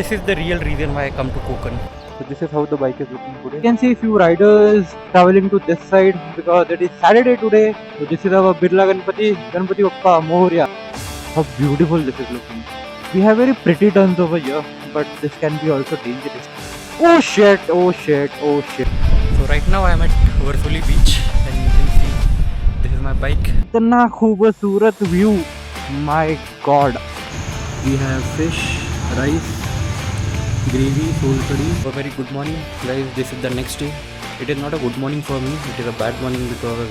This is the real reason why I come to Konkan. So this is how the bike is looking today. You can see few riders traveling to this side because it is Saturday today. So this is our Birla Ganpati Bappa Moria. How beautiful this is looking. We have very pretty turns over here, but this can be also dangerous. Oh shit, oh shit, oh shit. So right now I am at Varsoli beach and you can see this is my bike. इतना खूबसूरत view. My god. We have fish, rice, gravy, soul curry. A very good morning guys, this is the next day. It is not a good morning for me, it is a bad morning because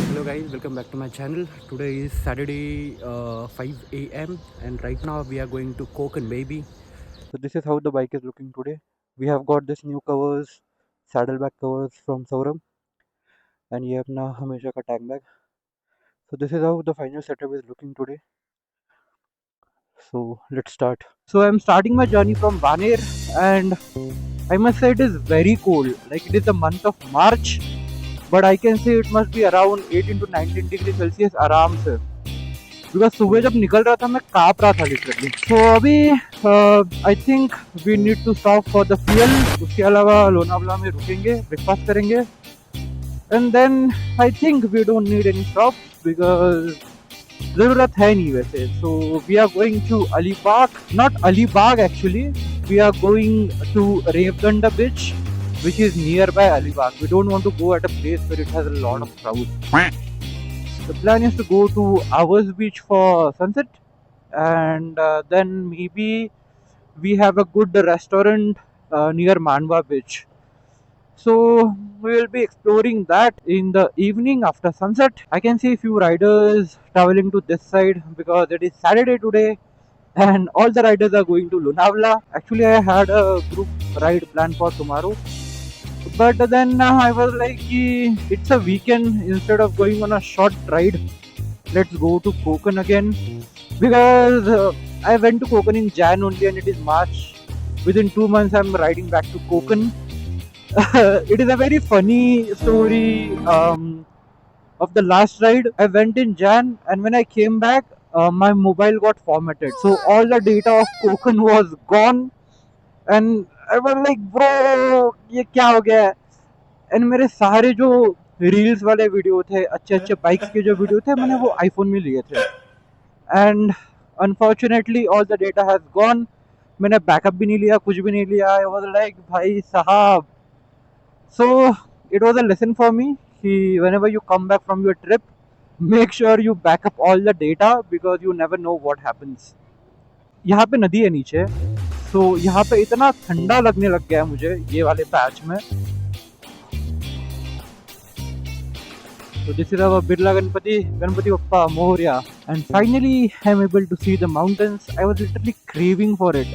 hello guys, welcome back to my channel. Today is Saturday 5 a.m. and right now we are going to Konkan baby. So this is how the bike is looking today. We have got this new covers, saddleback covers from Sauram, and ये अपना हमेशा का tag bag. So this is how the final setup is looking today. So let's start. So I'm starting my journey from Baner, and I must say it is very cold. Like it is the month of March, but I can say it must be around 18 to 19 degrees Celsius आराम से. Because सुबह जब निकल रहा था मैं काँप रहा था लिटरली. तो अभी I think we need to stop for the fuel. उसके अलावा लोनावला में रुकेंगे, ब्रेकफास्ट करेंगे, and then I think we don't need any stop because ज़रूरत है नहीं वैसे. So we are going to Alibag, not Alibag actually, we are going to Revdanda beach which is nearby Alibag. We don't want to go at a place where it has a lot of crowd. The plan is to go to Hours Beach for sunset, and then maybe we have a good restaurant near Manwa Beach. So we will be exploring that in the evening after sunset. I can see a few riders traveling to this side because it is Saturday today and all the riders are going to Lonavala. Actually I had a group ride planned for tomorrow, but then I was like, it's a weekend, instead of going on a short ride, let's go to Konkan again. Because I went to Konkan in Jan only and it is March. Within 2 months I'm riding back to Konkan. It is a very funny story of the last ride. I went in Jan and when I came back, my mobile got formatted. So all the data of Konkan was gone. And I was like, bro, ये क्या हो गया है? And मेरे सारे जो reels वाले video थे, अच्छे अच्छे बाइक्स के जो वीडियो थे, मैंने वो आईफोन में लिए थे. And unfortunately all the data has gone. मैंने बैकअप भी नहीं लिया, कुछ भी नहीं लिया. आई वाज लाइक भाई साहब. So it was a lesson for me कि whenever you come back from your trip, make sure you backup all the data because you never know what happens. यहाँ पे नदी है नीचे, तो यहाँ पे इतना ठंडा लगने लग गया है मुझे ये वाले पैच में. So this is our Birla Ganpati Bappa Moria, and finally I am able to see the mountains. I was literally craving for it.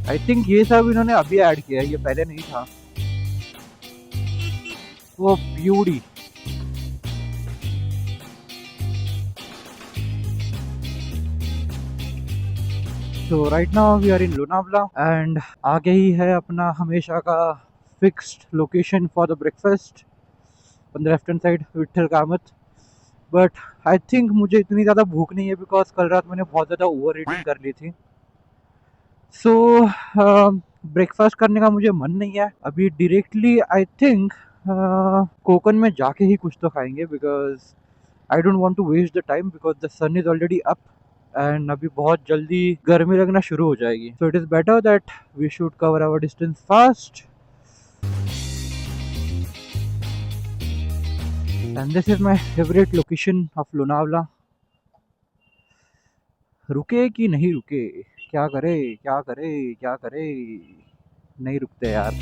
I think ये सब इन्होंने अभी ऐड किया है, ये पहले नहीं था. वो beauty. So right now we are in Lonavala and आगे ही है अपना हमेशा का fixed location for the breakfast on the left hand side, Vitthal Kamat. But I think मुझे इतनी ज़्यादा भूख नहीं है because कल रात मैंने बहुत ज़्यादा ओवर ईटिंग कर ली थी. So ब्रेकफास्ट करने का मुझे मन नहीं है अभी. डायरेक्टली आई थिंक कोकन में जाके ही कुछ तो खाएंगे because I don't want to waste the time because the sun is already up and अभी बहुत जल्दी गर्मी लगना शुरू हो जाएगी. So it is better that we should cover our distance fast. And this is my favorite location of Lonavala. रुके कि नहीं रुके, क्या करे क्या करे क्या करे, नहीं रुकते यार.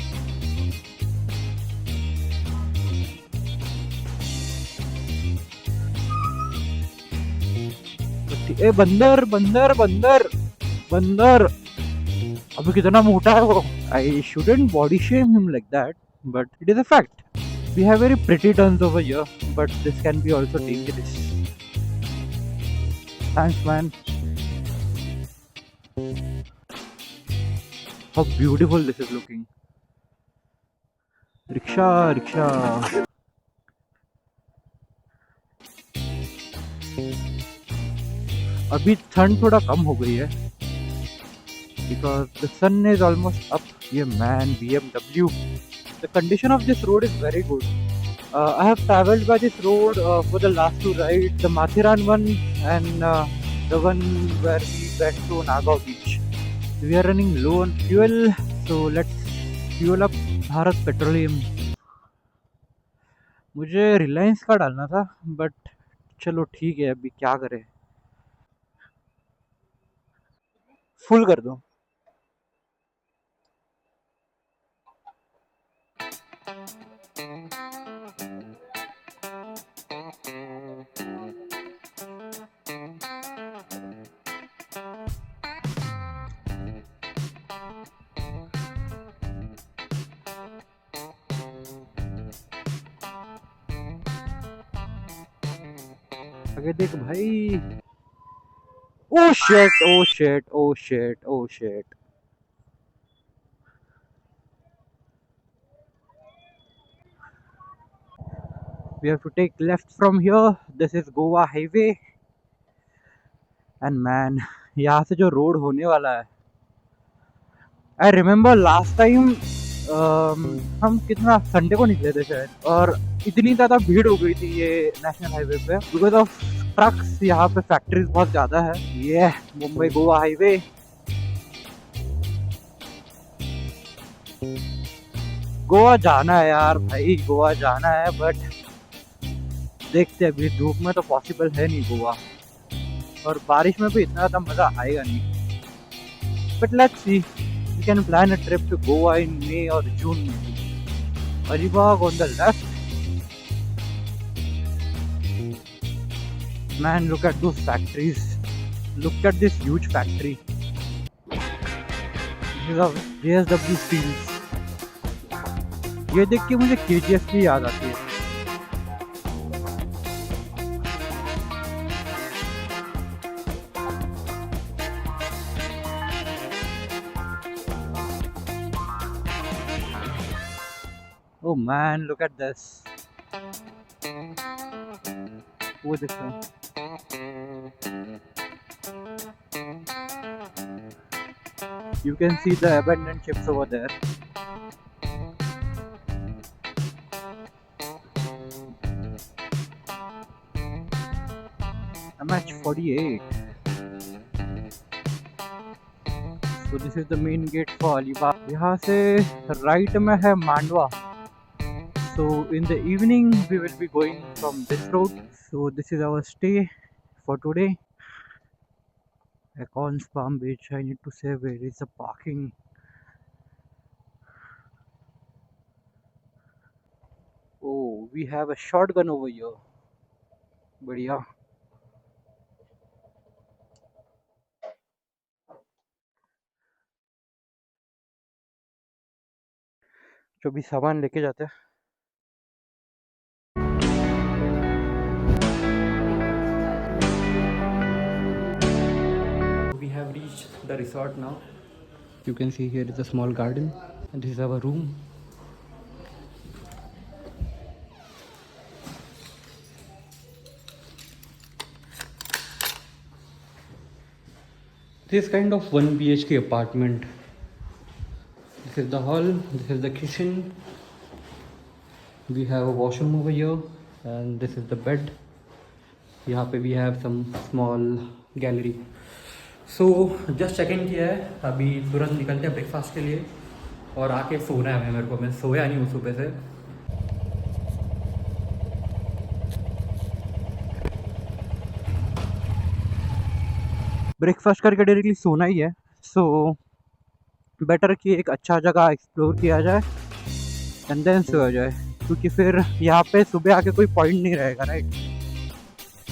ए बंदर बंदर बंदर बंदर, अभी कितना मोटा है वो. I shouldn't body shame him like that, but it is a fact. We have very pretty turns over here, but this can be also dangerous. Thanks man. How beautiful this is looking. Rickshaw rickshaw. अभी ठंड थोड़ा कम हो गई है because the sun is almost up. Yeah man, BMW. The condition of this road is very good. I have travelled by this road for the last two rides, the Mathiran one and the one where we went to Nagaon beach. We are running low on fuel, so let's fuel up Bharat Petroleum. मुझे रिलायंस का डालना था but चलो ठीक है, अभी क्या करें. फुल कर दो. आगे देख भाई. Oh shit oh shit oh shit oh shit. We have to take left from here. This is Goa highway. And man, यहाँ से जो रोड होने वाला है. I remember last time हम कितना संडे को निकले थे शायद, और इतनी ज़्यादा भीड़ हो गई थी ये नेशनल हाईवे पे बिकॉज ऑफ ट्रक्स. यहाँ पे फैक्ट्रीज बहुत ज़्यादा है. ये मुंबई गोवा हाईवे. गोवा जाना है यार भाई, गोवा जाना है बट देखते हैं. अभी धूप में तो पॉसिबल है नहीं गोवा, और बारिश में भी इतना ज़्यादा मज़ा आएगा नहीं. But let's see, we can plan a trip to Goa in May or June maybe. Alibag on the left. Man, look at those factories. Look at this huge factory. This is of JSW Steels. ये देख के मुझे KGF की याद आती है. Oh man, look at this. वो देखो. You can see the abandoned ships over there. MH48. So this is the main gate for Alibag. यहाँ से राइट में है Mandwa. So in the evening we will be going from this road. So this is our stay for today. Icons Palm Beach. I need to say where is the parking. Oh, we have a shotgun over here. बढ़िया. जो भी सामान लेके जाते हैं. We have reached the resort now. You can see here is a small garden and this is our room. This is kind of 1 BHK apartment. This is the hall, this is the kitchen. We have a washroom over here and this is the bed. यहाँ पे we have some small gallery. So just check in किया है. अभी तुरंत निकलते हैं breakfast के लिए और आके सोना है मेरे को. मैं सोया नहीं हूँ सुबह से. ब्रेकफास्ट करके डायरेक्टली सोना ही है. सो बेटर कि एक अच्छा जगह एक्सप्लोर किया जाए एंड देन सो जाए, क्योंकि फिर यहाँ पे सुबह आके कोई पॉइंट नहीं रहेगा, right.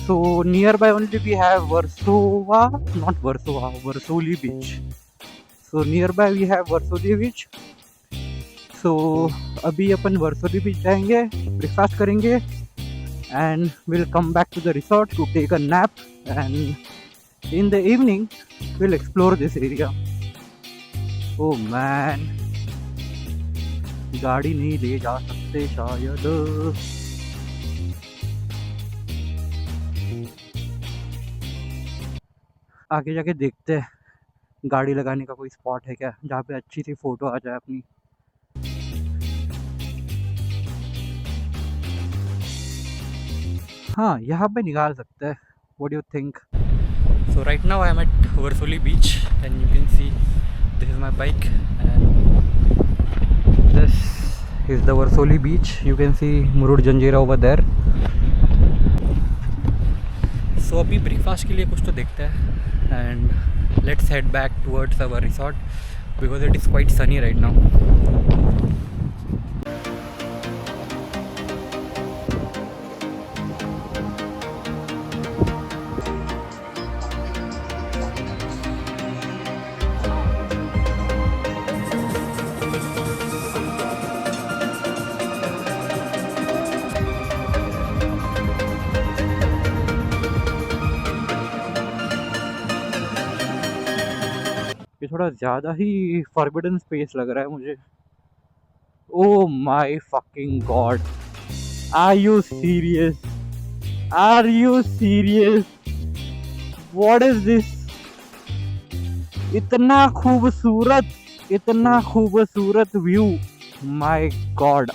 So nearby only we have Versova, not Versova, Varsoli beach. So nearby we have Varsoli beach. So अभी अपन वर्सोली बीच जाएंगे, ब्रेकफास्ट करेंगे and will come back to the resort to take a nap and in the evening we'll explore this area. Oh man, गाड़ी नहीं ले जा सकते शायद। आगे जाके देखते हैं गाड़ी लगाने का कोई स्पॉट है क्या, जहाँ पे अच्छी सी फोटो आ जाए अपनी। हाँ, यहाँ पे निकाल सकते हैं। What do you think? So right now I am at Versoli beach and you can see this is my bike and this is the Versoli beach. You can see Murud Janjira over there. So अभी breakfast के लिए कुछ तो देखते हैं and let's head back towards our resort because it is quite sunny right now. ये थोड़ा ज़्यादा ही फॉरबिडन स्पेस लग रहा है मुझे। Oh my fucking god, are you serious? Are you serious? What is this? इतना खूबसूरत view, my god.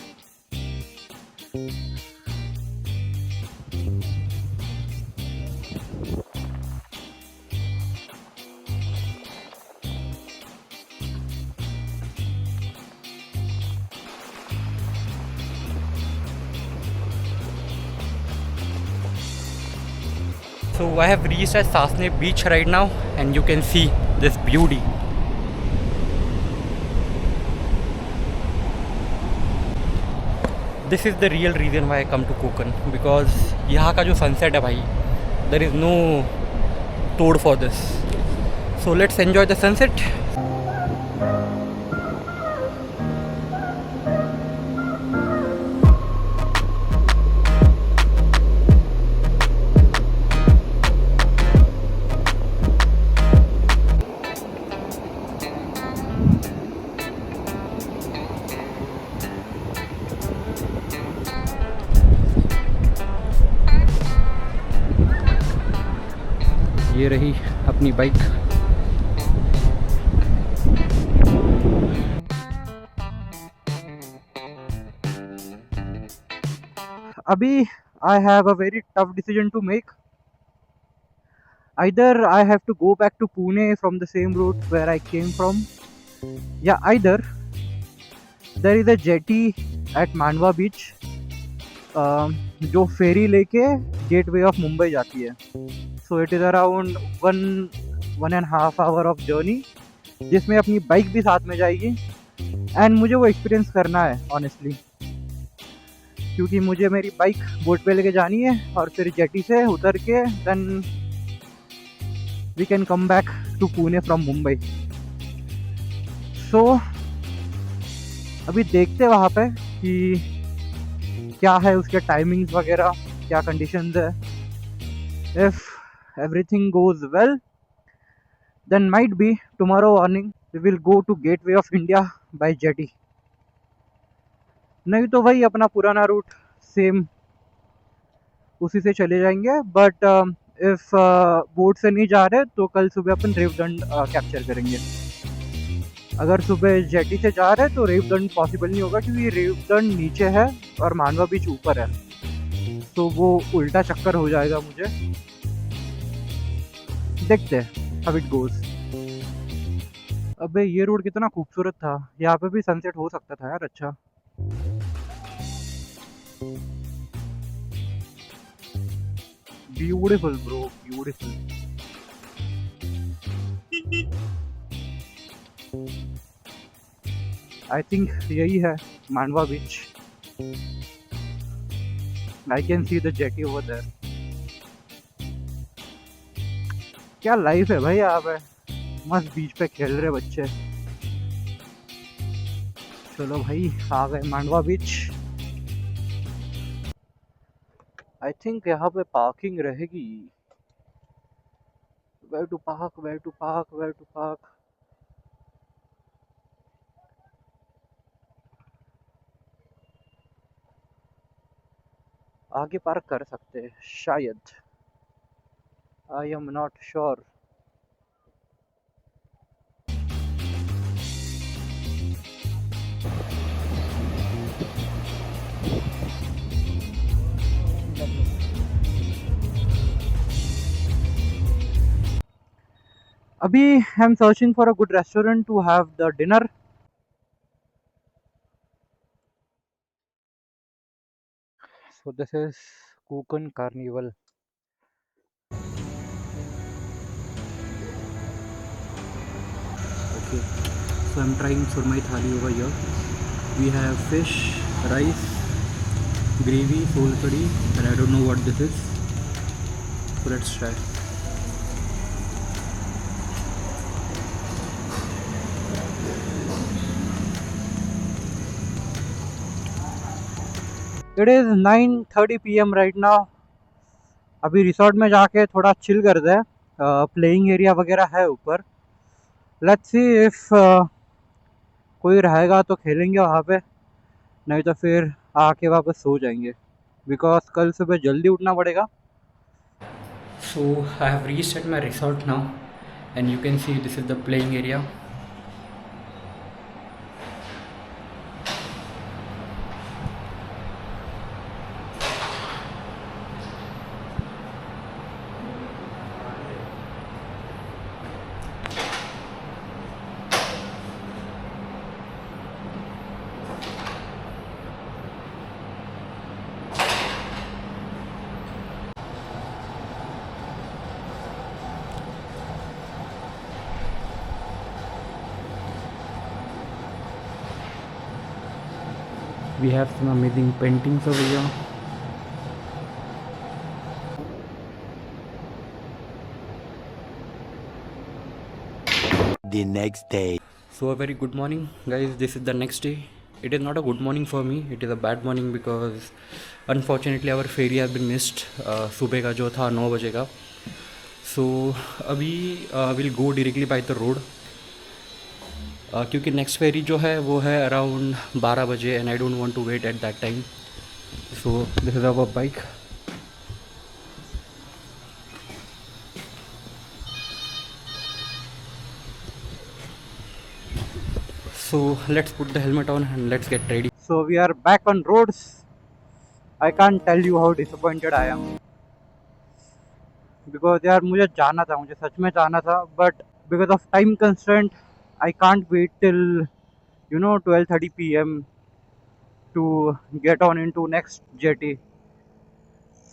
So I have reached at Sasne beach right now and you can see this beauty. This is the real reason why I come to Konkan because यहाँ का जो sunset है भाई, there is no tod for this. So let's enjoy the sunset. ये रही अपनी bike. अभी I have a very tough decision to make. Either I have to go back to Pune from the same route where I came from, yeah, either there is a jetty at Manwa beach जो फेरी लेके gateway of Mumbai जाती है। सो it is around 1.5 hour of journey, जिसमें अपनी bike भी साथ में जाएगी एंड मुझे वो एक्सपीरियंस करना है ऑनेस्टली, क्योंकि मुझे मेरी बाइक बोट पे लेके जानी है और फिर जेटी से उतर के then we can come back to Pune from Mumbai. So अभी देखते हैं वहाँ पे कि क्या है उसके टाइमिंग्स वगैरह, क्या कंडीशंस है। If everything goes well then might be tomorrow morning we will go to gateway of India by jetty, नहीं तो वही अपना पुराना रूट सेम उसी से चले जाएंगे। बट इफ बोट से नहीं जा रहे तो कल सुबह अपन रेवदंड कैप्चर करेंगे। अगर सुबह जेटी से जा रहे तो रेवदंड पॉसिबल नहीं होगा, क्योंकि रेवदंड नीचे है और मानवा बीच ऊपर है, तो वो उल्टा चक्कर हो जाएगा मुझे। देखते हैं हाउ इट गोज। अबे ये रोड कितना खूबसूरत था, यहाँ पे भी सनसेट हो सकता था यार। अच्छा, beautiful bro, beautiful. I think यही है Mandwa beach. I can see the jetty over there. क्या लाइफ है भाई यहाँ पे, मस्त बीच पे खेल रहे बच्चे। चलो भाई आ गए मांडवा बीच। आई थिंक यहाँ पे पार्किंग रहेगी। Where to park, where to park, where to park. आगे पार्क कर सकते हैं शायद, आई एम नॉट श्योर। अभी I am searching for a good restaurant to have the dinner. So this is Konkan carnival. Okay, so I'm trying surmai thali over here. We have fish, rice, gravy, soul curry, and I don't know what this is. So let's try. It is 9:30 PM right now. अभी resort में जाके थोड़ा chill करते हैं, playing area वगैरह है ऊपर। Let's see if कोई रहेगा तो खेलेंगे वहाँ पे, नहीं तो फिर आके वापस सो जाएंगे, बिकॉज कल सुबह जल्दी उठना पड़ेगा। So I have reached at my resort now, and you can see this is the playing area. We have some amazing paintings over here. The next day. So a very good morning, guys. This is the next day. It is not a good morning for me. It is a bad morning because unfortunately our ferry has been missed. सुबह का जो था 9 बजे का. So अभी we'll go directly by the road. क्योंकि next ferry जो है वो है अराउंड 12 बजे and I don't want to wait at that time. So this is our bike. So let's put the helmet on and let's get ready. So we are back on roads. I can't tell you how disappointed I am. Because यार मुझे जाना था, मुझे सच में जाना था, but because of time constraint I can't wait till 12:30 PM to get on into next jetty.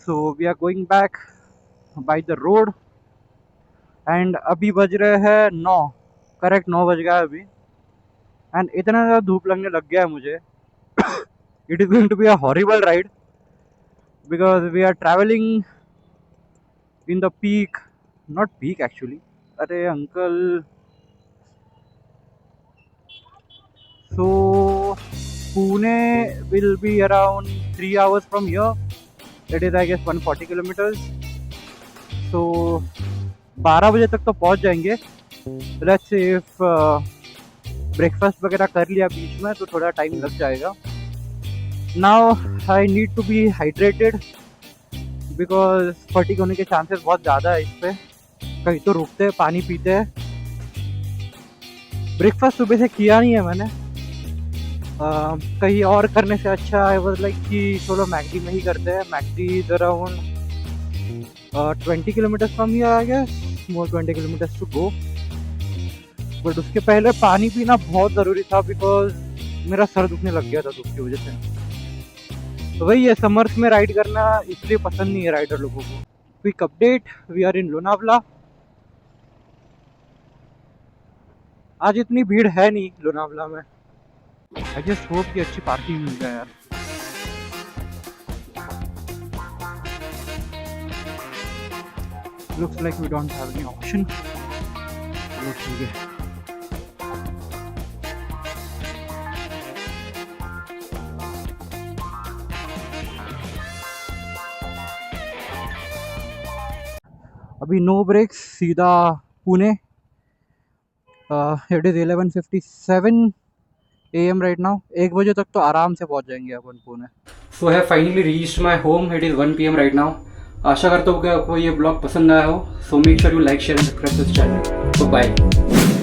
So we are going back by the road and अभी बज रहे हैं 9, करेक्ट 9 बज गया है अभी। एंड इतना ज़्यादा धूप लगने लग गया है मुझे। It is going to be a horrible ride because we are travelling in the peak, not peak actually, अरे uncle. So Pune will be around 3 hours from here. It is I guess 140 kilometers। So 12 बजे तक तो पहुंच जाएंगे। Let's see if breakfast वगैरह कर लिया बीच में तो थोड़ा टाइम लग जाएगा। Now I need to be hydrated because fatigue होने के चांसेस बहुत ज़्यादा है इस पर। कहीं तो रुकते हैं, पानी पीते हैं। ब्रेकफास्ट सुबह से किया नहीं है मैंने, कहीं और करने से अच्छा आई वाज लाइक कि चलो मैकडी में ही करते हैं। McD is around 20 kilometers from here I guess, more 20 kilometers to go. But उसके पहले पानी पीना बहुत ज़रूरी था बिकॉज मेरा सर दुखने लग गया था धूप की वजह से। तो वही है, समर्स में राइड करना इसलिए पसंद नहीं है राइडर लोगों को। Quick update, we are in Lonavala. आज इतनी भीड़ है नहीं लोनावला में। आई जस्ट होप कि अच्छी पार्किंग मिल जाए यार। Looks like we don't have any option. चलो ठीक है। अभी नो ब्रेक्स, सीधा Pune. It is 11:57 AM right now. 1 बजे तक तो आराम से पहुंच जाएंगे अपन पुणे. सो है finally reached my home. It is 1 PM right now. आशा करता हूँ कि आपको ये ब्लॉग पसंद आया हो. So make sure you like share and subscribe this channel. तो बाय.